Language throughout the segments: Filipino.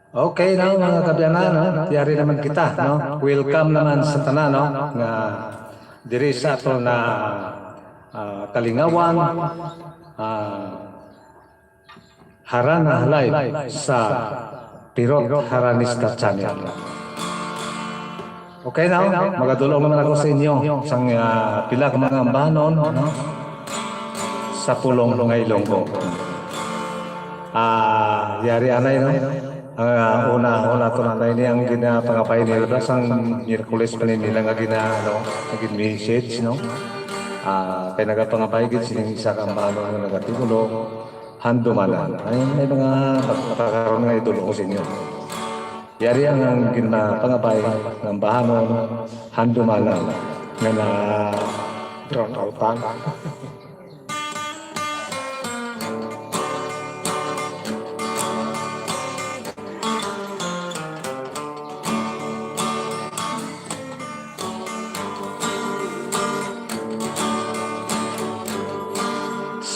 Okay no mga kabyanan no, tiyari naman kita no. Welcome naman sa tanan no nga diri sa ato na kalingawan harana halay sa Pirot Haranista Channel. Okay na, magadulong naman ako sa inyo sang pila ka mga ambanon no? Sa pulong ngay Ilonggo. Yari anay no. Una ko na ini ang ginapangapay nila sang Miyerkules pa nila nga naging message no. Kaya nagapangapay gid sining isa ka ambanon nga nagatigulo handumanan. Ay may mga pagkakaroon nga idulong ko sa inyo. Yari ang ginapangapay ng bahanon handumanan nga na drone outan.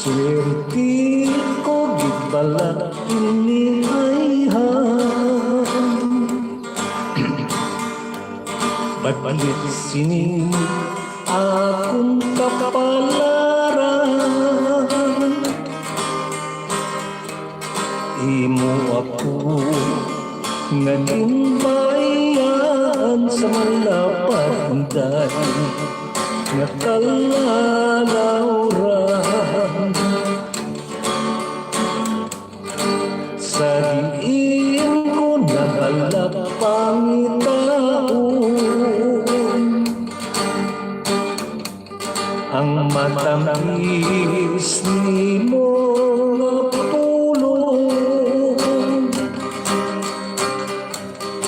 Swerte ko gibala inihayhan Baglit sining akong kapalaran Imo ako naging bayan sa malapandan nga kalalauran sa diin ko nagalak pangitaon ang matamis ni mo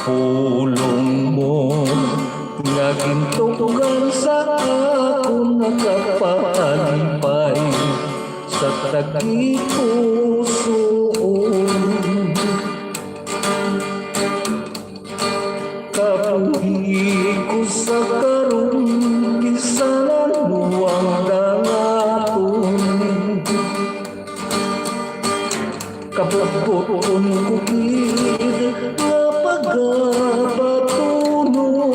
pulong mo nga gintugan sa ako nakapalipay sa tagi-pusoon kapuhi ko sa karong bisan luwang dangaton kabubuton ko gid nga pagabatunon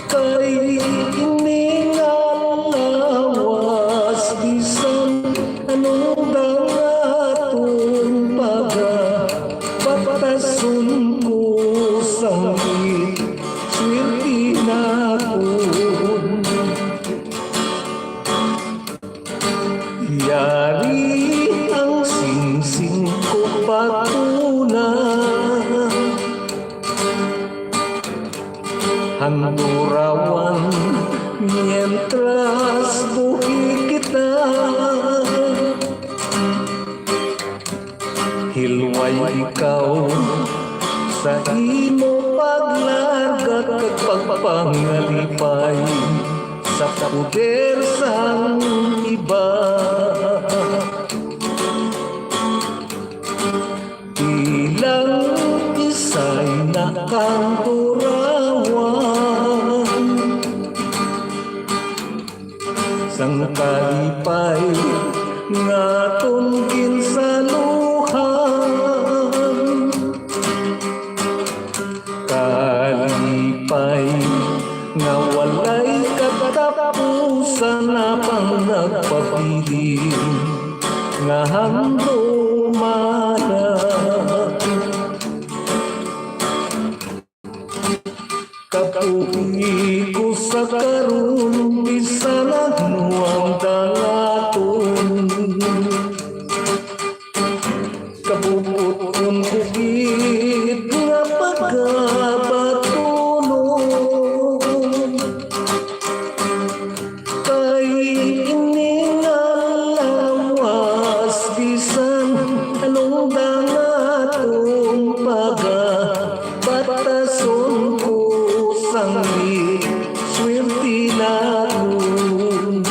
kay iningalawas bisan anong dangaton pagabatason ko sangit swerte na kun yari ang singsing ko patunan handurawan mientras buhi kita hilway ikaw sa imo paglargat kag pagpangalipay sa puder sang iba ilang isa'y nakaturawan sang kalipay nga tungkin sa luhan kalipay nga walay katapusan na pang nagpabilin nga handumana kapuhi ko sa karong bisan nuwang dangaton kabubuton ko gid nga pagabatunon kay iningalawas bisan anong dangaton pagabatason ko sangit swerte na kun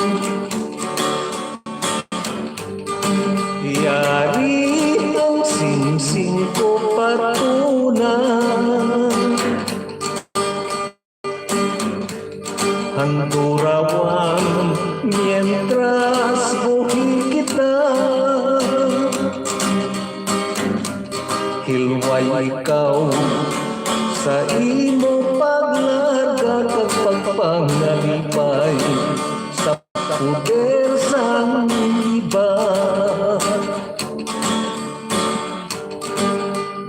yari ang singsing ko patunan handurawan mientras buhi kita ikaw sa imo paglarga kag pagpangalipay sa puder sang iba.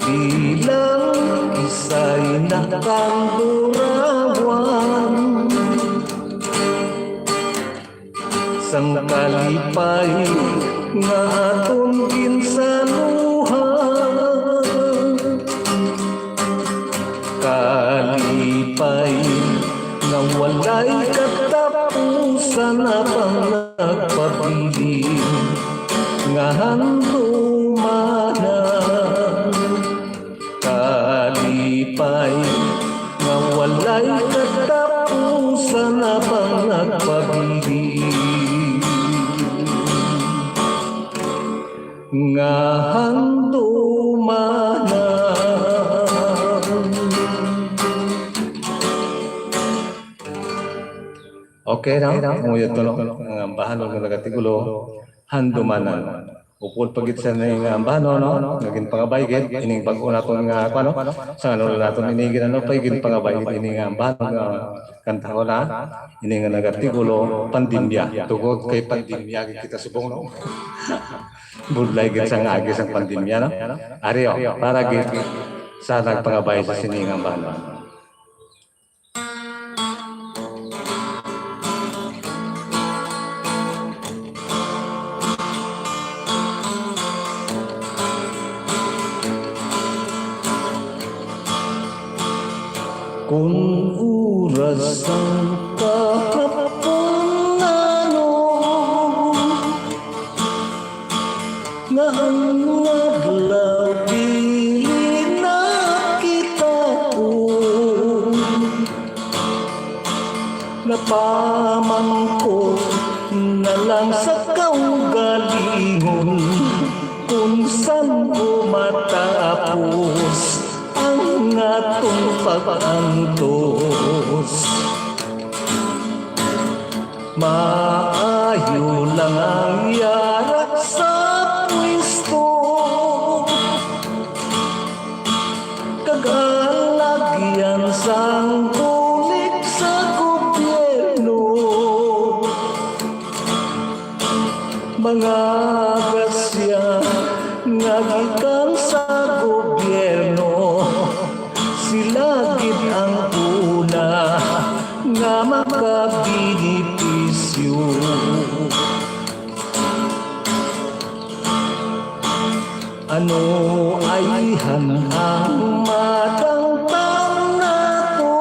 Bilang isa'y nakangurawan sang kalipay nga aton ginsaluhan. Kalipay nga walay katapusan na pang nagpabilin nga handumanan. Kalipay nga walay katapusan na pang nagpabilin nga handumanan. Okay na, nguyot to ang bahanon nga nagatigulo handumanan. Upod pagit sa ning ambano no, naging pangabaygit ining pag-una ton nga ano, sa ano naton inigin ano pagin pangabaygit ining ambano nga kanta wala ining nga nagatigulo pandemya. Tugod kay pandemya kita subong no. Budlay gid sang agi sang pandemya no. Ari para gid sa nagpangabay sa sining ambano. Kung oras ang kahapon nga ang adlaw dili na kita ko napamangko na lang sa kaugalingon kung saan ko matapos ang atong pag-antos. Maayo lang ang yarak sa pwesto kagalagyan sang kulik sa gobyerno. Mga gasya nga gikan sa gobyerno sila gid ang una nga makabenepisyo. Ano ay hanang matangtang nato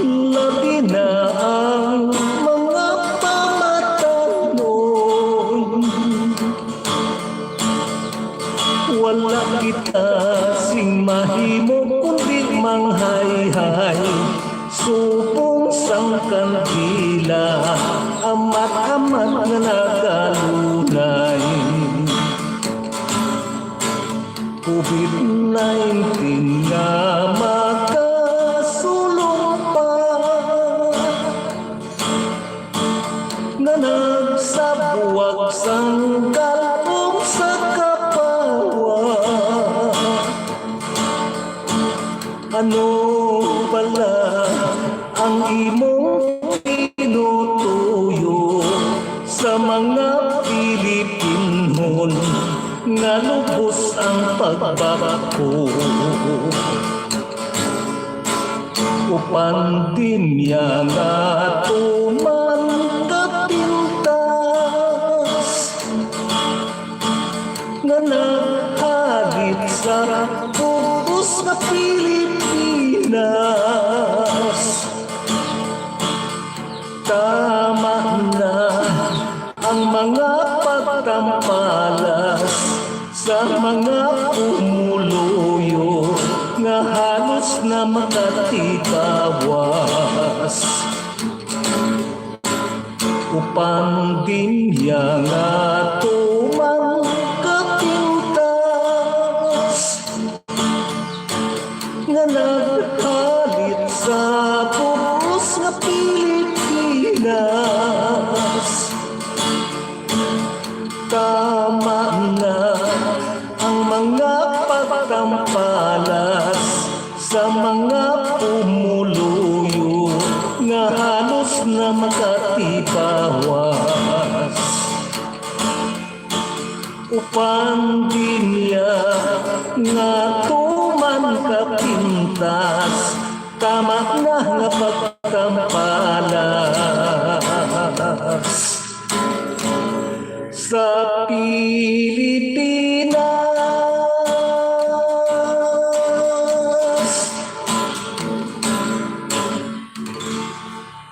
labi na ang mga pamatanon. Wala kita sing mahimo kundi manghayhay supong sang kandila amat-amat na nagalunay. COVID-19 nga makasulong pa nga nagsabuwag sang galpong sa kapawa. Ano pala ang imong tinutuyo sa mga Pilipinhon nga lubos ang pagbabako o pandemya nga tuman kapintas nga naghalit sa bubos nga Pilipinas. Tama na ang mga pagtampalas sa mga pumuluyo nga halos na makatibawas. Upang dinya nga tumang kapintas nga naghalit sa bubos nga Pilipinas. Tama na Pandilya nga tuman kapintas, tama na nga pagkampalas sa Pilipinas.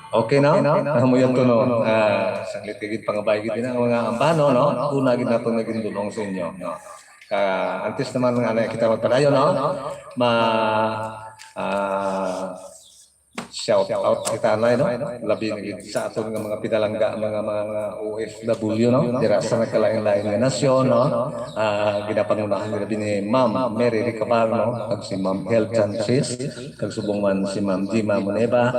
Okay na? Mo yung tuno. Saglit kagit pangabay gid na mga ambano no. Una gid nato naging dulong sa inyo no. Antes naman nga kita magpadayon no. Shout out kita na no. Labi gid sa aton nga mga pidalangga mga OFW no. Dira sa nagkalain-lain nga nasyon no. Ginapangunahan labi ni Ma'am Mary Ricabal no. Kag si Ma'am Hel Chances, kag subong man si Ma'am Jima Moneba,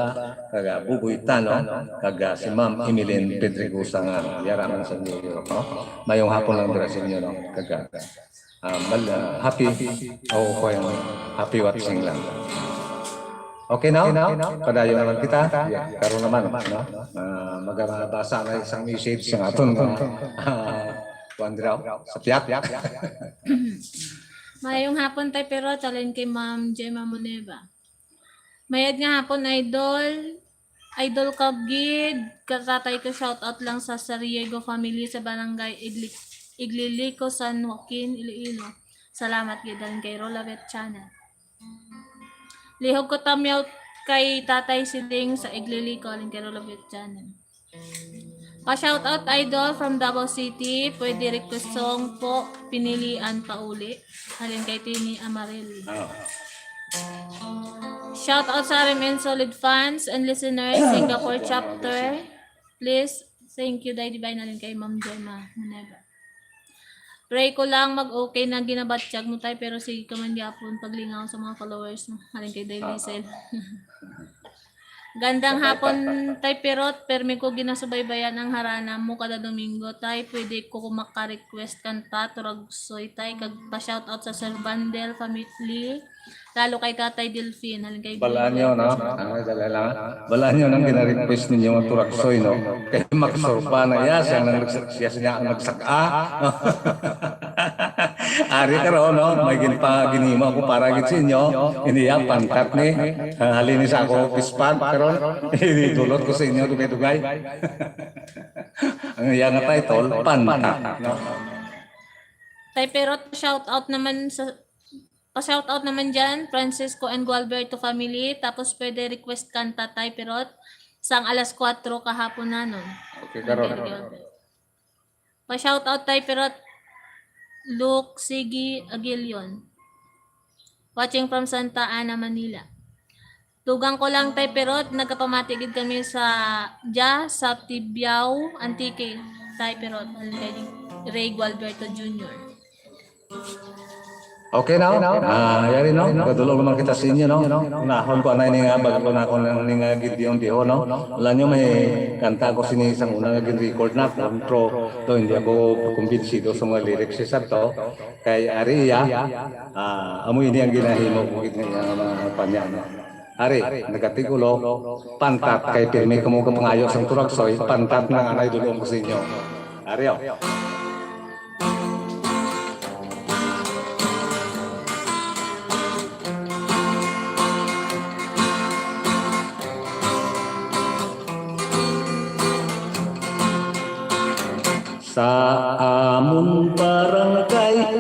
kag Buboy Tano, kag si Ma'am Emeline Pedregosa nga yara man sa New York no. Mayong hapon lang dira sa inyo no. Kag happy happy watching lang. Okay na? Padayon naman kita. Karon naman no. Magabasa na isang message sa aton Wandraw sa piyak. Mayong hapon tayo pero talin kay Ma'am Jema Moneba. Mayad nga hapon idol kagid katatay ko shout out lang sa Sariego family sa barangay Igliliko, San Joaquin, Iloilo. Salamat gidan kay Rolavet Channel. Lihog ko tamyaw kay Tatay Siling sa Igliliko alin kay Rolavet Channel. Pa-shout out idol from Davao City, pwede request song po pinilian pa uli. Alin kay Tini Amarelli. Shout out sa RMN Solid fans and listeners Singapore chapter. Please, thank you Day Divine alin kay Ma'am Gemma Moneba. Pray ko lang mag-okay na ginabatsyag mo tayo pero sige ka man yapon paglingaw sa mga followers mo. Alin kay Day Wiesel. Gandang hapon tay perot, permi ko ginasubaybayan ang harana mo kada Domingo tay, pwede ko maka-request kanta turagsoy tay kag pa-shoutout sa Sir Bandel family, lalo kay Tatay Delphine halin kay Balaan nyo no? Balaan nyo nang gina-request ninyo ang turagsoy no? Kay maksurpa na siya ang nagsaka. Ari ka ro no? May ginima ako para gid sa inyo. Hindi pangkat ni halini sa ako pispan karon. Hindi tulot ko sa inyo dugay-dugay. Ang iya nga title pantat no? Tay pero shout out naman sa pa-shout out naman dyan, Francisco and Gualberto family. Tapos pwede request kanta tay perot sang alas 4 kahapon na nun. Okay, karon. Pa-shout out tay perot Luke Sigi Aguilion. Watching from Santa Ana, Manila. Tugang ko lang tay perot nagkapamatigid kami sa Tibiao Antique tay perot Ray Gualberto Jr. Okay na? Yari no? Kadulog naman kita sa inyo no? Unahon ko anay nga bago na ako ng Gideon Diho no? Wala nyo may kanta ko sinisang unang record na intro to hindi ako kumbinsido sa mga lyrics sa to kay Ariya amoy ini ang ginahimo ko nga mga panya no? Ari, nagatigulo pantat kay pirmi kamo kapangayo sang turagsoy pantat na anay dulong ko sa inyo Ariyo. Sa among barangay,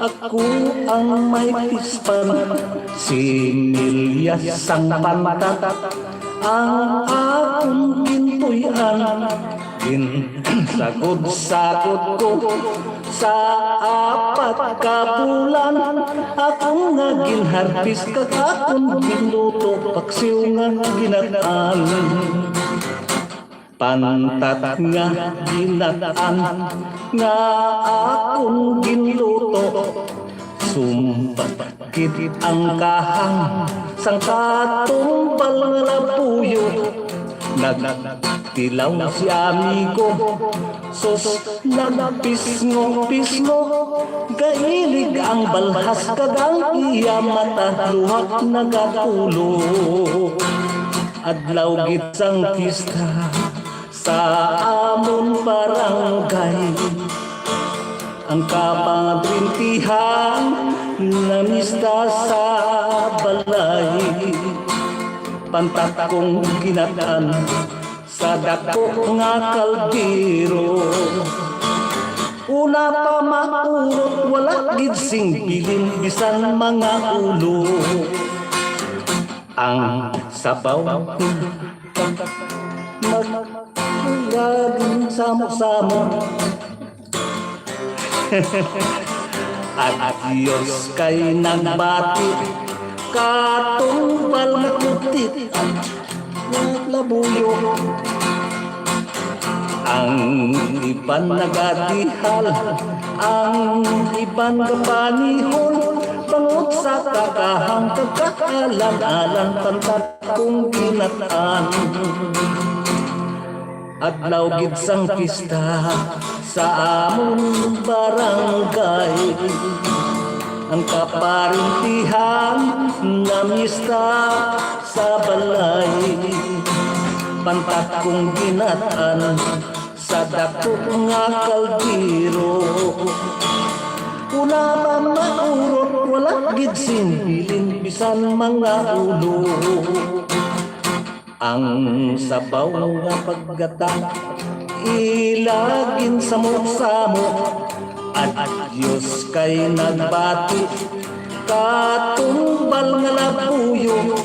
ako ang may pispan, si Milyas sang pantat, ang akong pintuyan, sagod-sagod ko, sa 4 ka bulan, akong nga ginharpis kag akong ginuto, paksiw nga ginatan. Pantat nga ginataan nga akong ginluto sumpakit ang kahang sang katumbal nga labuyo nagtilaw si amigo sos nagpisngo gailig ang balhas kagang iya mata luhak nagatulo adlaw gid sang pista sa amon barangay ang kapadrintihan na mista sa balay. Pantat kong ginataan sa dako nga kaldero. Una pa maurot, wala gid sing bilin bisan mga ulo. Ang sabaw maglaling samo-samo. At Diyos kay nagbati katumbal nga kutit naglabuyo. Ang iban nagadihal, ang iban gapanihon, bangod sa kakahang kagkaalan-alan, pantat kong ginataan. Adlaw gid sang pista sa among barangay, ang kaparintihan na mista sa balay. Pantat kong ginataan sa dako nga kaldero. Una pa maurot, wala gid sinbilin bisan mga ulo. Ang sabaw nga paggata ilagin sa mo-samo. At Diyos kay nagbati katumbal nga labuyo.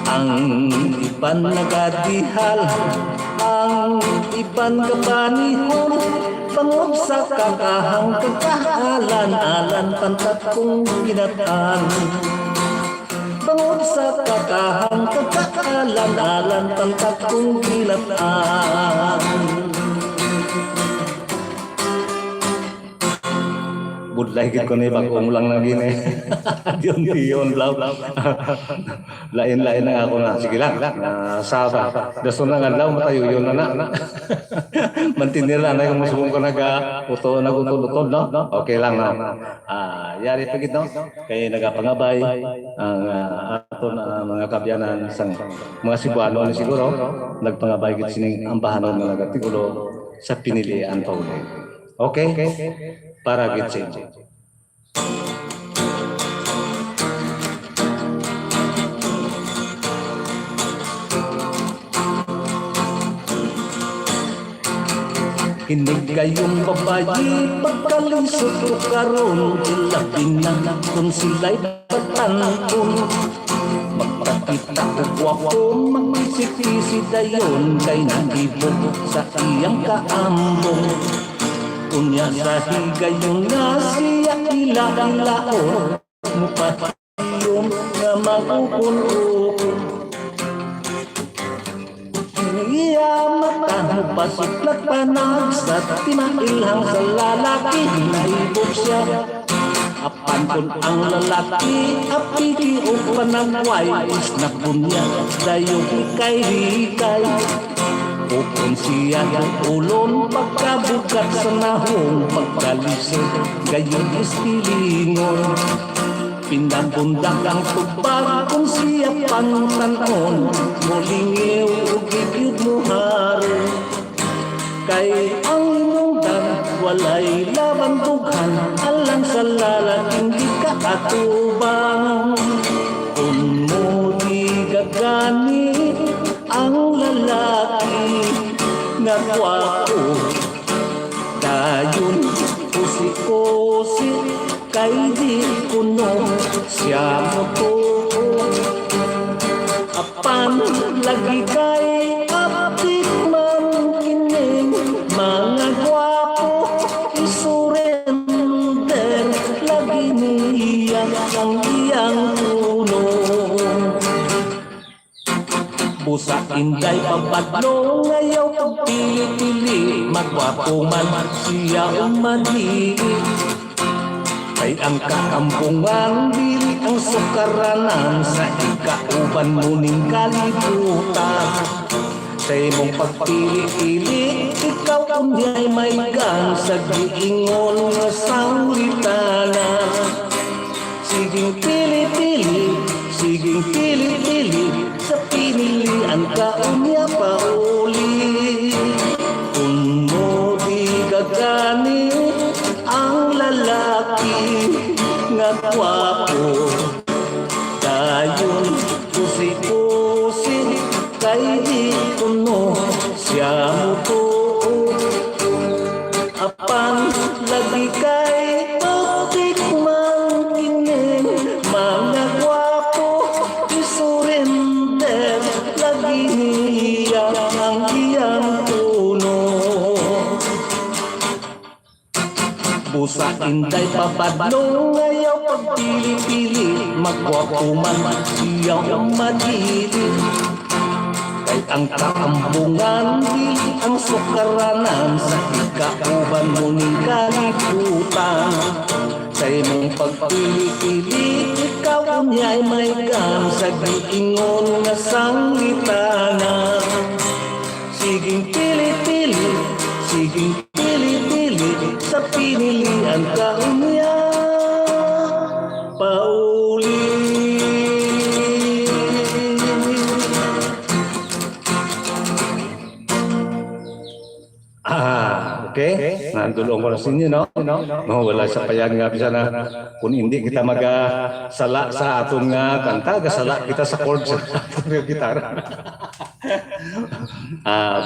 Ang iban nagadihal, ang iban kapanihon, bangod sa kakahang kagkaalan-alan, pantat kong ginataan. Bangod sa kakahang kagkaalan-alan, pantat kong ginataan. Budlay gid ko ni bagong lang na gini. Diyon blaw. Lain-lain na ako na. Sige lang. Saba. Daso na nga daw matayo yun na. Mantinira na yung musubong ko uto nagutol-utol, no? Okay lang na. Yari pa gid, no? Kay nagapangabay ang ato na mga kabyanan sang mga Cebuano ni siguro nagpangabay gid sining ambahanon nga nagatigulo sa pinilian pa uli. Okay? Para gid sa inyo. Kinig kayong babayi, pagkalisod ko karon, ilapin na kung sila'y pagtanton. Magpakita ko gwapo, mag-isip-isip dayon, kay nagibot sa iyang kaambong. Unya sa higayong na siya ila-ilaon, mupatiyong na mag-ukon-ukon. Iya matang pasuklat panag sa timailhang sa lalaki, naibog siya. Apan kun ang lalaki, apiti o panagway, is na punya dayong ikay-hikay. Upon siya yung ulon, pagkabukat sa nahong, pagkalisod, gayon istilingon. Pinabundak ang tubag kung siya pang tanon, mulingiw o gigyud mo haron. Kay ang inungdan, walay labandughan, alang sa lalaking di ka atubang. Kung mo di gagani ang lalaki nga kwapo, dayon kusi-kusi kay di kuno siya mo to. Apan lagi kay apit man kining mga gwapo, isurrender lagi niya ang iyang puno. Busa inday pabadlo ngayaw pagpili-pili, magwapo man siya umali. Kay ang kakampungan dili ang sukaranan sa ikauban mo ning kalibutan. Sa imong pagpili-pili, ikaw unyay may gang sa giingon nga sawritana. Siging pili-pili, siging pili-pili, sa pinilian ka unya pa uli. Kung mo di gagani ang lalaki gwapo. Dayon pusi-pusi kay di kuno siya mo tuo. Apan lagi kay topik man kini mga gwapo isurrender lagi niya ang iyang puno. Busa inday papadlong ngayaw pagpili-pili magwapo man siyaw ang madili. Kay ang kaambungan di ang sukaranan sa ikauban mo ning kalibutan. Sa imong pagpili-pili ikaw unya'y may gam sa giingon nga sanglitana. Siging pili-pili, siging pili-pili sa pinilian ka unya pauli. Okay? Nandulong ko na sa inyo, no? No, wala sa payan nga bisa na kung hindi kita magasala sa aton nga kanta, gasala kita sa chord sa aton nga gitara.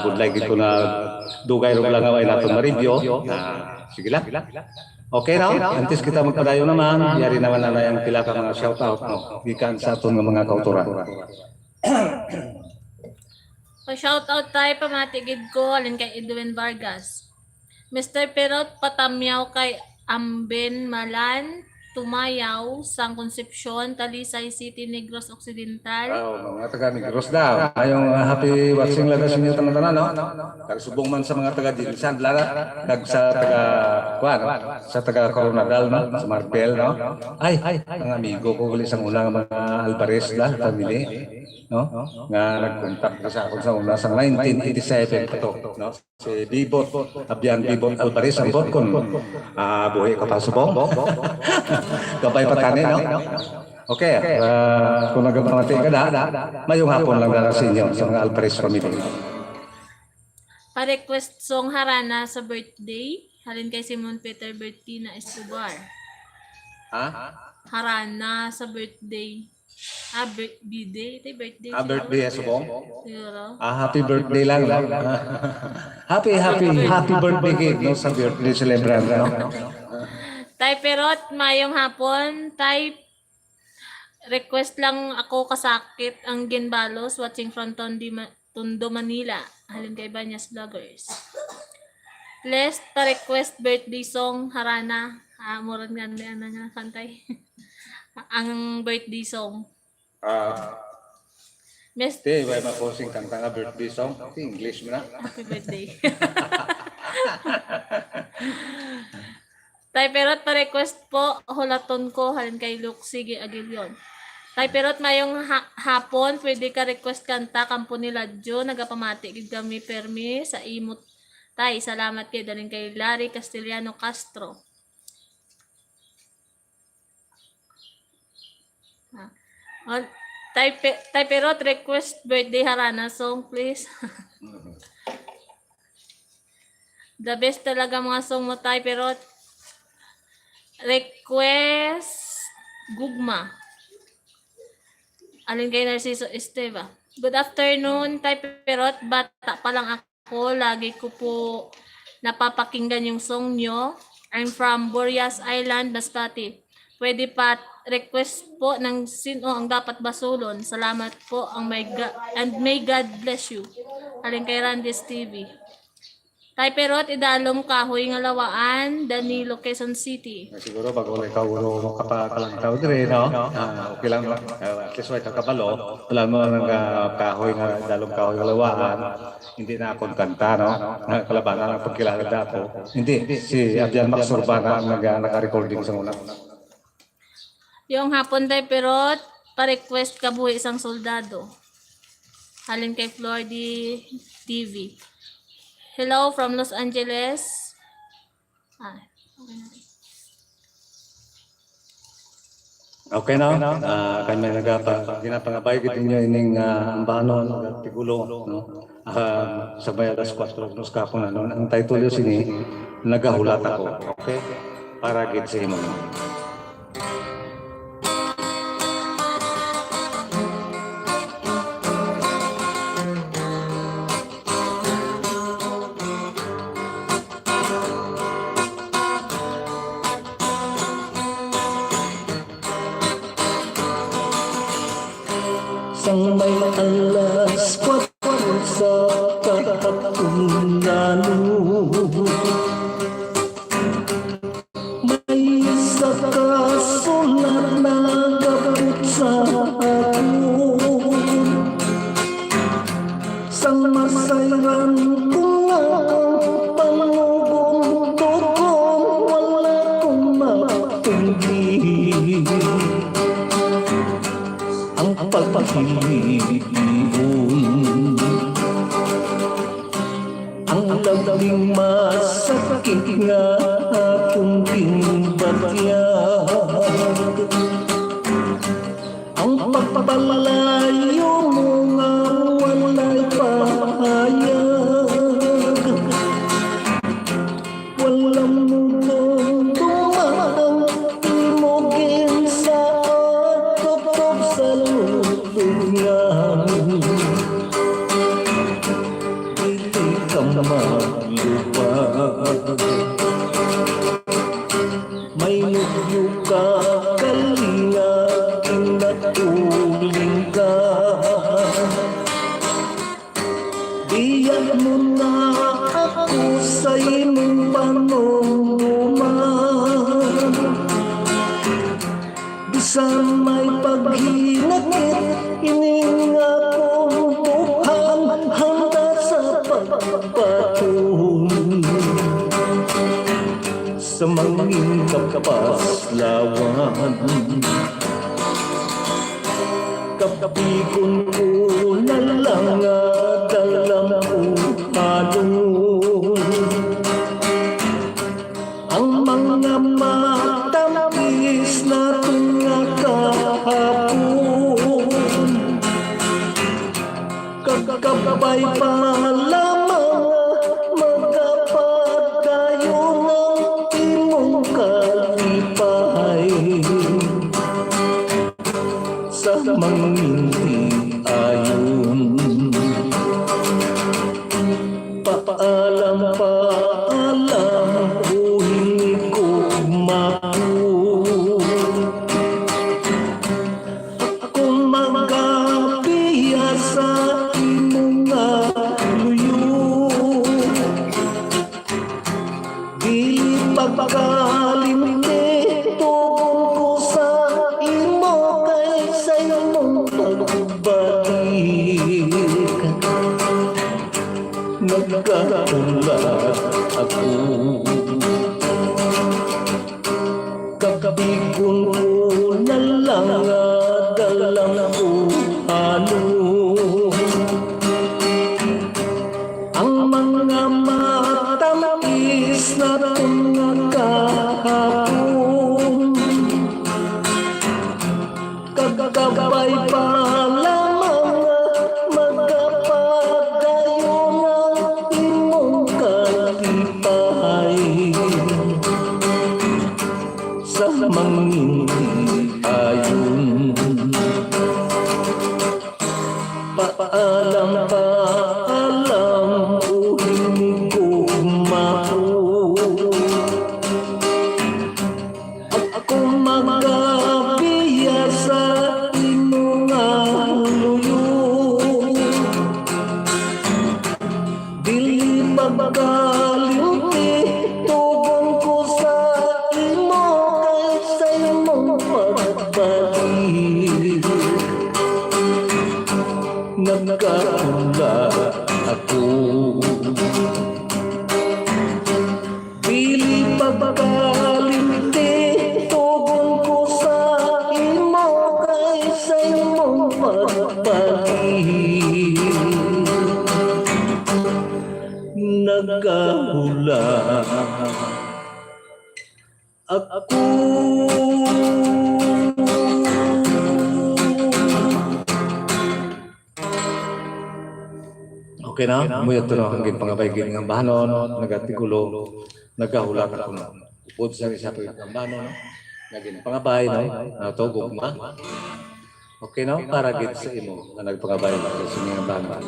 Budlay ko na dugay ro lang away naton ma-review. Sige lang. Okay now, antes kita magpadayon naman, yari naman na yung pila ka mga shoutout, no? Gikan sa aton nga mga kauturan. Pa-shoutout tayo, pamatigid ko, alin kay Edwin Vargas. Mr. Perot, patamyaw kay Amben Malan, Tumayaw, Sang Concepcion, Talisay City, Negros Occidental. Mga taga Negros daw. Ayong happy watching lang sa inyo tanan-tanan, no? Kagsubong man sa mga taga Dinsan, lara, kag sa taga Juan, sa taga Coronadal, no? Sa Marbel, no? Ay, ang amigo ko uli sa unang mga Alvarez la, family, no? Nga nagkontak sa akon sa una sa 1987 pa to, no? Si Bibot, Abian Bibot Alvarez ang bot kon. Buhay ka pa subong. Kapay patani, no? Okay, kung nagpamati ka na, mayong hapon lang na sa inyo sa mga Alvarez family. Pa-request song Harana sa birthday, halin kay Simon Peter Bertina Escobar. Harana sa birthday. Birthday? Ito birthday. Birthday subong. Siguro. Happy birthday lang. Happy birthday kid, no? Sa birthday celebrant, no? Tay Perot, mayong hapon. Tay, request lang ako kasakit ang Ginbalos watching from Tondo, Manila. Halin kay Banyas Vloggers. Please, pa-request birthday song Harana. Murad nga na kantay. Ang birthday song. Miss, Why ma-posing kanta nga birthday song? English mo na. happy birthday. Tay Perot, pa-request po, hulaton ko, halin kay Luke, sige, Aguilion. Tay Perot, mayong hapon, pwede ka request kanta, kampo ni Ladjo, nagapamati, gid kami permi sa imot. Tay, salamat kay dalin kay Larry Castellano Castro. Tay Perot, request birthday Harana song, please. The best talaga mga song mo, Tay Perot. Request Gugma. Alin kay Narciso Esteva. Good afternoon, Tay Perot. Bata pa lang ako. Lagi ko po napapakinggan yung song nyo. I'm from Burias Island, Masbate. Pwede pa request po ng sino ang dapat basulon. Salamat po ang and may God bless you. Alin kay Randes TV. Tay Perot, idalom kahoy nga lawaan, Danilo, Quezon City. Siguro bago ulit ka ulo makapakalantaw dire, no? Okay lang, at least way kakabalo. Wala mo ng kahoy nga, dalong kahoy nga lawaan. Hindi na akong kanta, no? Kalabanan ang pagkilala ako. Hindi, si Abian Max Urbana ang naka-recording sa una. Yung hapon, Tay Perot, pa-request ka buhay isang soldado. Halin kay Flordy TV. Hello from Los Angeles. Okay na. Kami ginapangabay kita niyo ining ambanon tigulo, no. Sa bayad as 4 nos ka ko na no. Ang title yo sini nagahulat ako. Okay? Para gid sa imo. ano. May isa ka sulat na gabot sa ako, sang masayran ko nga panugong tukong wala kong matunggi. Ang pagpahiliun, ang labing masakit nga akong pinbatyag. Ang pagpapalayo mo nga wala'y pahayag. Walang mundong dumaan, imugin sa tutok sa lutulungan. Hindi ka malupag, may nugyo ka kalinga, kinatuling ka. Diyan mo na ako sa imong panunguman, bisan may paghinakit, ininga kong buhan handa sa pagpatun. Sa manging kapaslawan, kapikon ko na lang dalam uhalon. Ang mga matamis na tunga kahapon, kagabay pa lamang magkapagdayon ng imong kalipay. Sa mangindi ayon, paalam o hindi ko maku. Kung magabiya sa imong luyo, di pagkalimti tugon ko sa imo kaysa imong pagbalik. Nagkatulad ako, kakabikon ko na lang dalang ano. Ang mga matamis na tunga kahapon, kagabay pa lamang magkapagdayon ng imong kalipay. Sa mangindi ayon, paalam o hindi ko maku. Ako magabiya sa imong luyo, dili pagkalimti tugon ko sa imo kaysa imong pagbalik. Nagkatula ako, dili pagkalimti tugon ko sa imo kaysa imong pagbalik. Nagkahula ako. Okay na, muyot to na hanggang pangabaygin ng bahanon, nagatigulo, nagkahulat ako na. Upod sa isa pa yung bahanon, naging pangabay, no? Ito, gugma. Okay na, para git sa imo, na nagpangabay na sa inyong bahanon.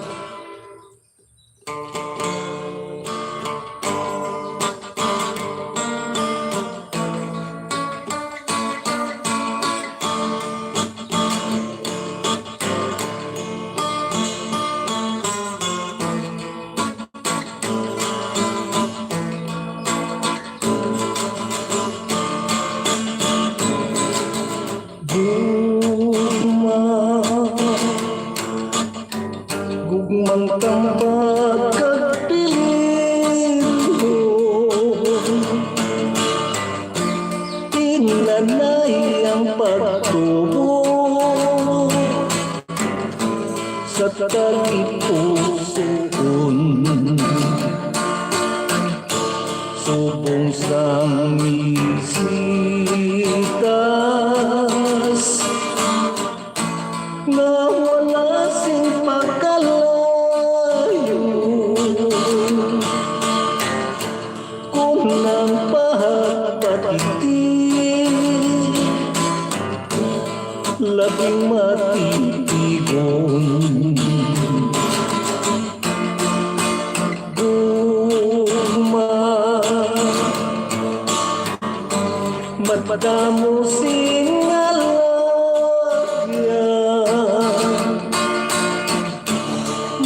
subong sang isitas na wala sing pagkalayo kung nang pagpatitig labing matitigon Matpadamu singalagyan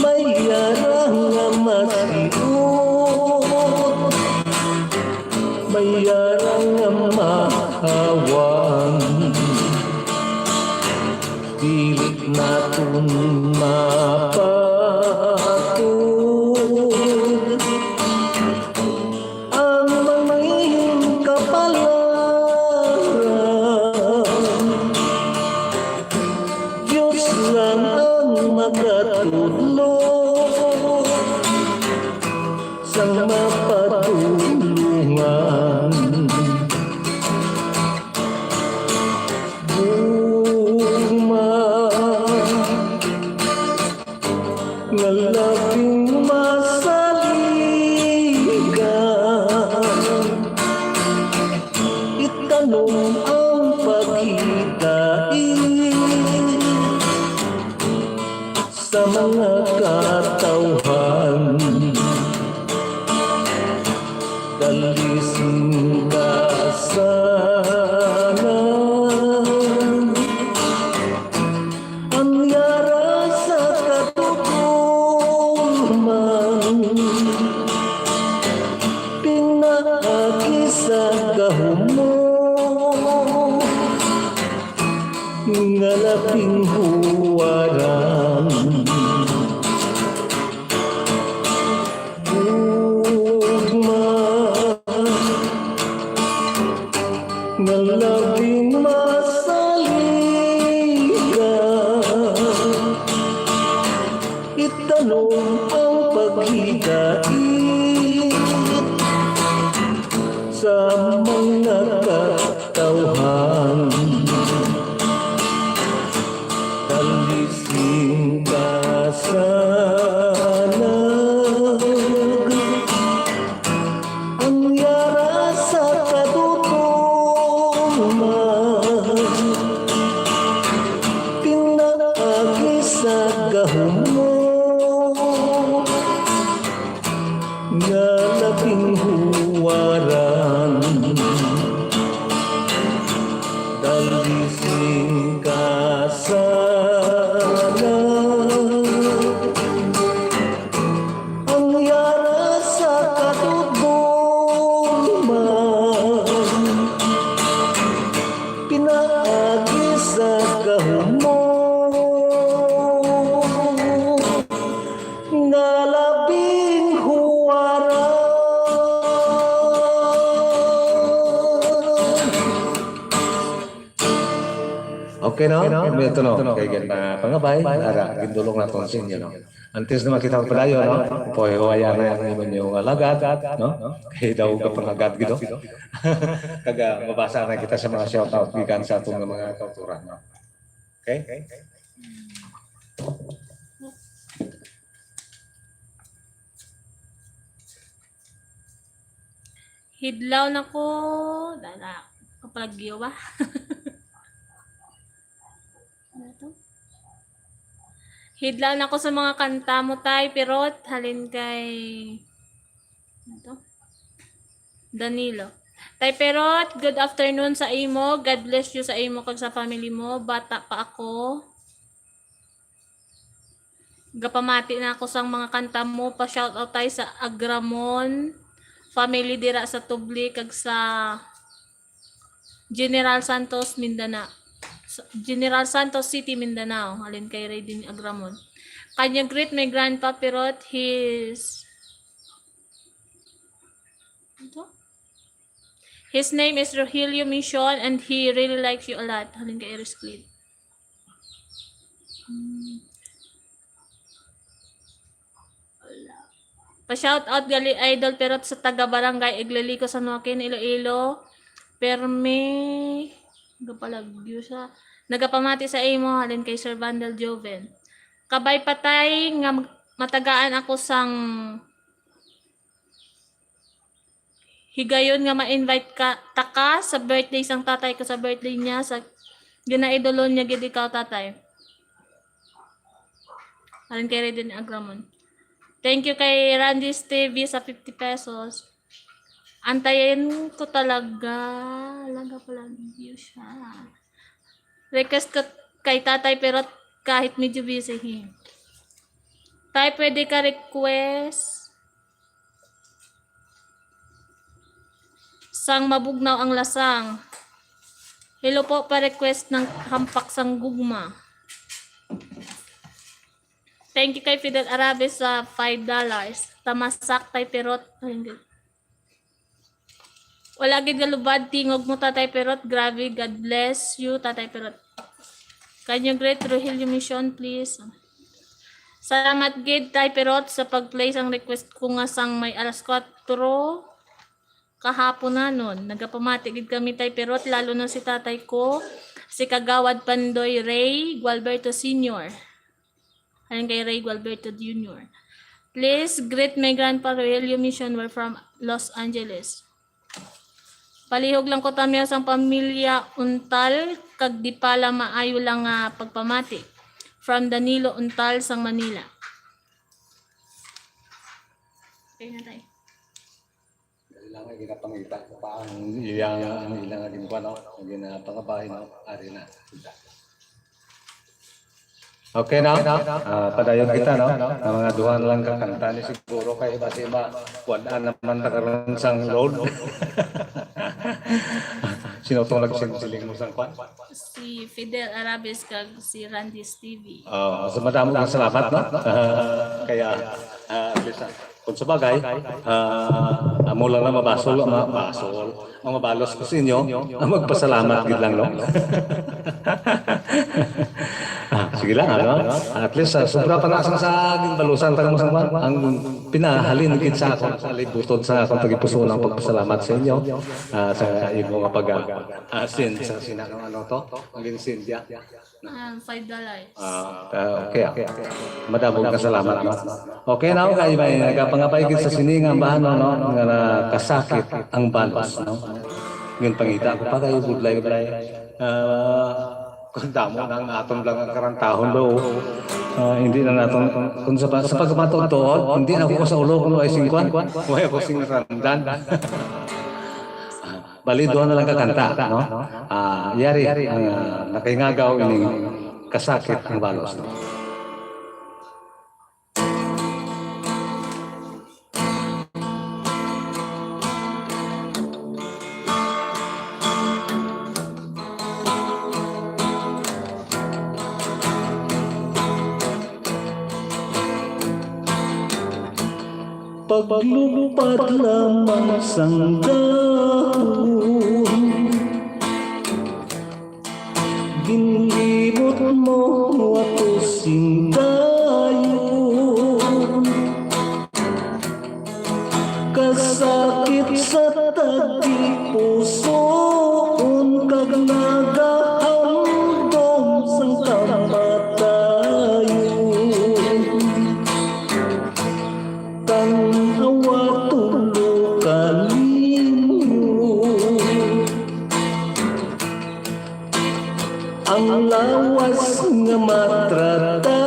may yarang nga masiut may yarang nga mahawan pilit naton mapatud ang mangihing kapalaran Diyos lang ang makatulong sa mapatulungan Gugma nga labing masaligan itanong ang paghitain sa mga katawhan dalising kasanan ang yara sa katutuman pinaagi sa gahumo nga labing huwaran Gugma nga labing masaligan itanong ang paghigait sa mga katawhan dalising kasalag ang yara sa katutuman pinaagi sa gahumo nga labing huwaran dalising kasalag ang yara sa katutuman pinaagi sa gahumo nga labing huwaran Okay no? Ito no? Kaya ganda pangabay, ara, gindulong natin sa inyo no? Antes na makita ko palayo no? Puwaya na yan yung alagad, no? Kaya daw ka pangagad gito. Kaga mabasa na kita sa mga shoutout gikan sa atong mga kauturan no? Okay? Hidlaw na ko. Dala. Kapalagyo ba? Ano to? Hidlaw na ko sa mga kanta mo tay, pirot. Halin kay... Ano to? Danilo. Tay Perot, good afternoon sa imo. God bless you sa imo kag sa family mo. Bata pa ako. Gapamati na ako sang mga kanta mo. Pa-shoutout tayo sa Agramon. Family dira sa Tubli kag sa General Santos, Mindanao. General Santos City, Mindanao. Halin kay Raydin Agramon. Kanya greet my grandpa Perot. His name is Rogelio Mission and he really likes you a lot. Halin kay Iris Clean. Pa-shout out gali idol pero sa taga barangay Igliliko San Joaquin Iloilo. Perme gapalagyo sa nagapamati sa imo halin kay Sir Vandal Joven. Kabay patay nga matagaan ako sang higayon nga ma-invite ka taka sa birthday sang tatay ko sa birthday niya sa ginaidolon niya gid ikaw tatay. Halin kay Redin Agramon. Thank you kay Randy's TV sa 50 pesos. Antayin ko talaga. Laga pala view siya. Request ko kay tatay pero kahit medyo busy. Tay, pwede ka request. Sang mabugnaw ang lasang. Hello po, pa-request ng hampak sang gugma. Thank you kay Fidel Arabes sa $5. Tamasak tay perot. Wala gid galubad tingog mo tatay perot. Grabe, God bless you tatay perot. Can you greet Rogelio Mission please? Salamat gid tay perot sa pag-play sang request ko nga sang may alas 4 kahapon na nun. Nagapamati gid kami tay perot lalo na si tatay ko, si Kagawad Pandoy Ray Gualberto Sr. Ayun kay Ray Gualberto Jr. Please greet my grandpa Rogelio Mission. We're from Los Angeles. Palihog lang ko tamiya sang pamilya Untal kag di pala maayo lang nga pagpamati. From Danilo Untal sang Manila. Okay na tayo. Ilang ay ginapangita ko pa ang ilang aging pa, no? Ang ginapangabahin, no? Ari na. Okay na? Padayon kita, no? Ang mga duhan lang kakanta ni siguro kay iba-iba. Wadaan naman nakaroon sang load. Sino itong nagsiling mo sang kwan? Si Fidel Arabes kag si Randy's TV. So madamo kang salamat, no? Kaya, at least, kung sa bagay, amo lang na mga balos ko sa inyo, ang magpasalamat gid lang, no? Sige lang, ano? At least, sobra pa na sa aking balusan, taga mo sa kwan, ang pinahalin gid sa ako, sa libuton sa akong tagipuso ng pagpasalamat sa inyo, sa imo nga pag-asin sa sinakang ano to, ang Cynthia. $5. Okay. Madamog ka salamat, no? Okay na ako kayo, may nagapangapay sa siningang bahano, no? Nga nakasakit ang balos, no? Ngayon pangita ko pa kayo, budlay. Kung damo ng atom lang ang karantahon daw. Hindi na natin, kung sa pagkamatotoo, hindi na ako sa ulo kung ay singkwan. Huwag ako singrandan. Baliduhan na lang kakanta, no? Yari, nakingagaw ining kasakit ang balos, no? Paglupad lamang sang dahon, ginlimot mo ako sindayon. Kasakit sa tagi pusoon, kag nagahamdom sang kamatayon. Tanghawa tulo kalinyo, ang lawas nga matratado.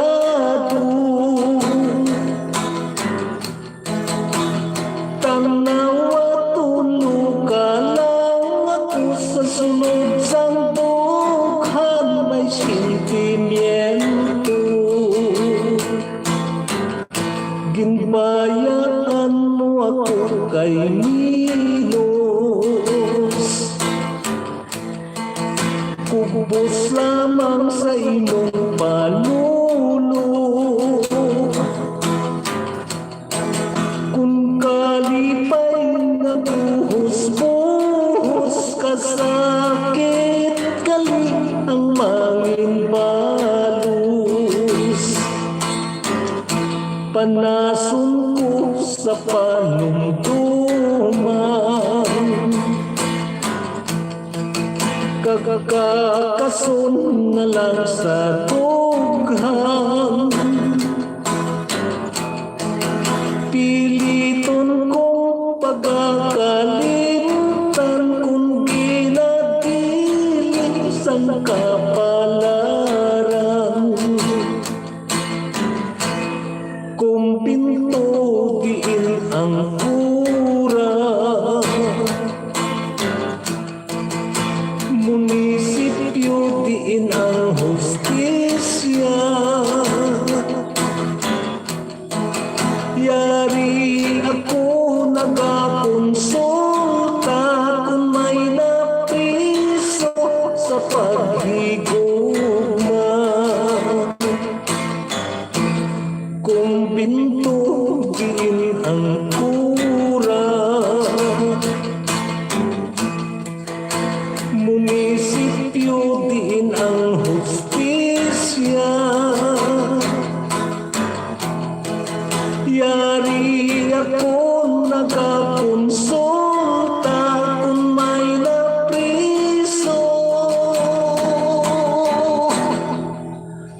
Tanghawa tulo ka lang ako sa sunod sang dughan may sentimiento. Ginbayaan mo ako kay Milos, kubos lamang sa imong panulo. Kung kalipay nga buhos-buhos, kasakit kali ang mangin balos. Panason ko sa sa panumduman, kagkakasun na lang sa dughan. Piliton kong pagkakalimtan kung ginadilim sa kapalaran. Kung pinto diin ang kura, munisipyo diin ang hustisya. Yari ako nagakonsulta kung may napiso sa paghigugma. Kung binto din ang kura, munisipyo din ang hustisya. Yari ako nagakonsulta kung may napriso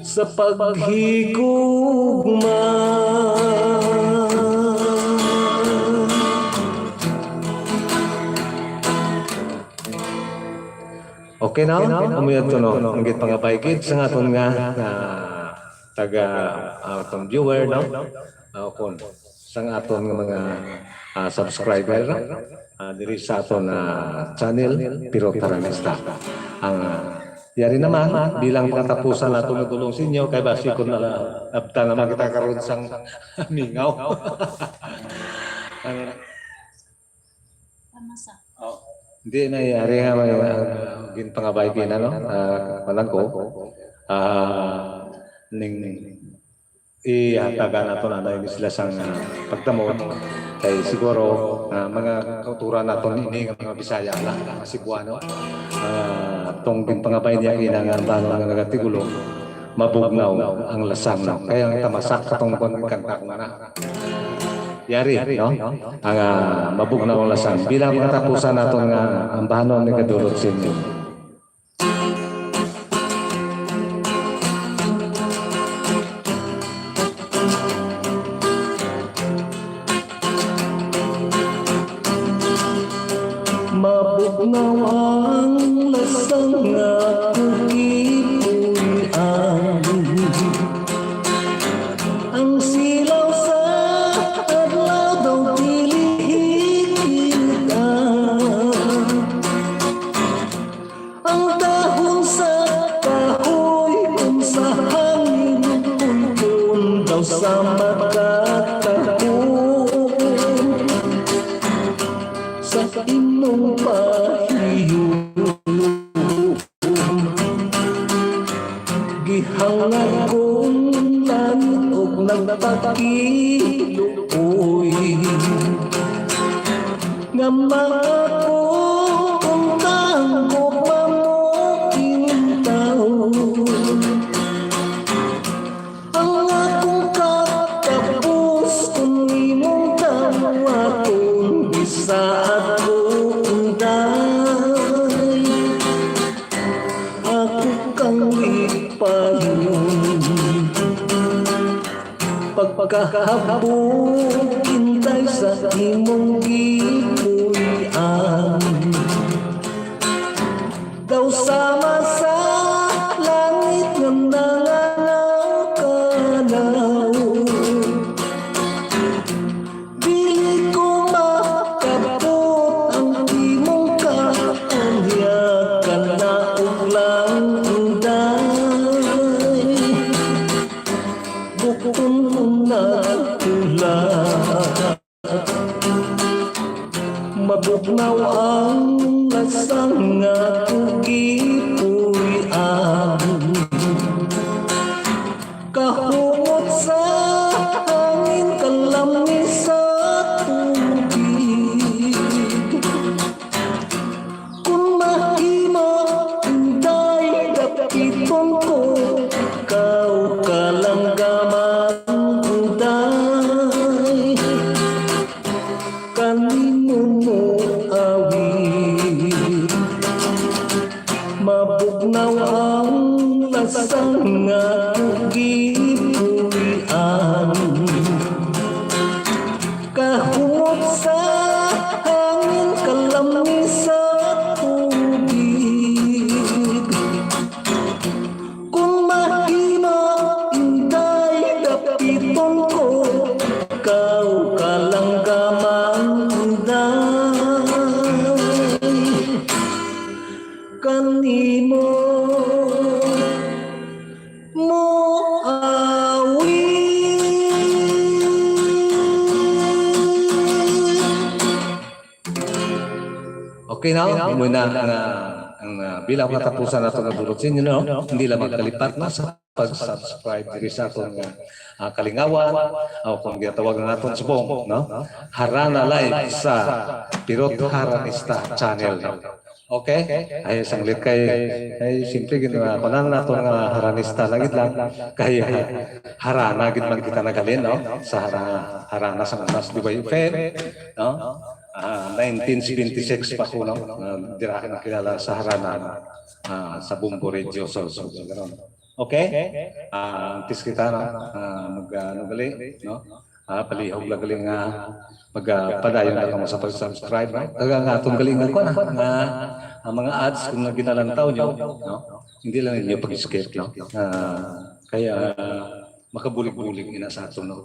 sa paghigugma. Okay na? Umuyad to no? Ang git pangapaykid sa aton nga taga atong viewer no? Kung sa aton nga mga subscriber diri sa aton channel Piro Taranista. Ang yari naman bilang katapusan nato nagulong sa inyo kay basi ko na abta naman kita karon sang mingaw. Tamasa. Hindi na yari nga may ginpangabay kina no? Walang ko. Ning ihatagan nato na dahil sila sang pagtamo kay siguro mga kauturan nato ini nga mga Bisaya la mga Cebuano tong ginpangabay niya kinang bano nga nagatigulo mabugnaw ang lasang no? Kaya ang tamasak katong kanta ko na. Yari, no? Ang mabugnaw ang lasang. Bilang mga tapusan natin nga ang bahanon ni kadulot sa inyo. Mabugnaw ang lasang nga kukipuy ang silaw sa adlaw daw dilihikita. Ang dahon sa kahoy kung sa hangin pulpun daw sa magkatahon sa imong pahiyom. Gihangan kong langit og nagpakiluoy nga mga kong tangkok mamukintaw. Ang akong kakapos kung imong tawakong bisaat kong day. Ako kang ipayon pagkakahabog hintay sa imong gipuy-an. Daw sama sa langit nga nanganaw-kanaw. Dili ko makabot ang imong kaanyakan na uglang unday. Bukon na tula, mabugnaw ang lasang nga tugipuy-an. Kahumot sa hangin kalamni sa tubig. Kung mahimo inday dapiton ko, ikaw kalanggaman unday. hangin kalamis sa tubig. Kung mahimo inday dapiton ko, ikaw ka lang kamanday. Kanimo mo okay na, muna ang bilang katapusan nato nga dulot sa inyo, no? Hindi lang magkalipat na sa pag-subscribe diri sa atong kalingawan o kung ginatawag nga atong subong, no? Harana Live sa Pirot Haranista channel, no? Okay? Ay sanglit kay simple ginawa ko na nato nga Haranista lagit lang kay harana gid man kita nagalin, no? Sa harana sa Mas Dubai FM, no? 1976 pa ko, no? Dira ka nakilala sa harana sa Bumbo Radio. So gano'n. Okay? Antis kita na mag-gali, no? Palihog lang galing magpadayon na kamo sa pag-subscribe, no? Kaya nga itong galingan ko na ang mga ads kung ginalantaw nyo, no? Hindi lang ninyo pag-skip, no? Kaya makabulig-bulig ina sa ato, no?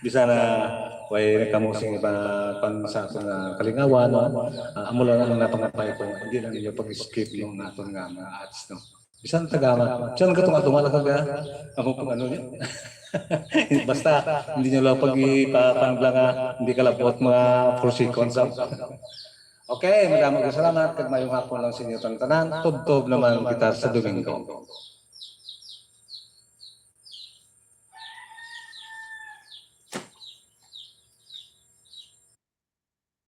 Bisa na way kamusing pan sa ato na kalingawan, no? Amo lang ang napangapay ko, hindi lang ninyo pag-skip yung naton nga mga ads, no? Bisa na tagama. Siyan ka tunga-tunga lang kaga ako pang ano niya. Basta hindi nyo lang pag-ipapangla hindi ka lapot mga 4 seconds. Okay, maraming salamat. Kag mayong hapon lang sa inyo tanan. Tubtob naman kita sa Domingo.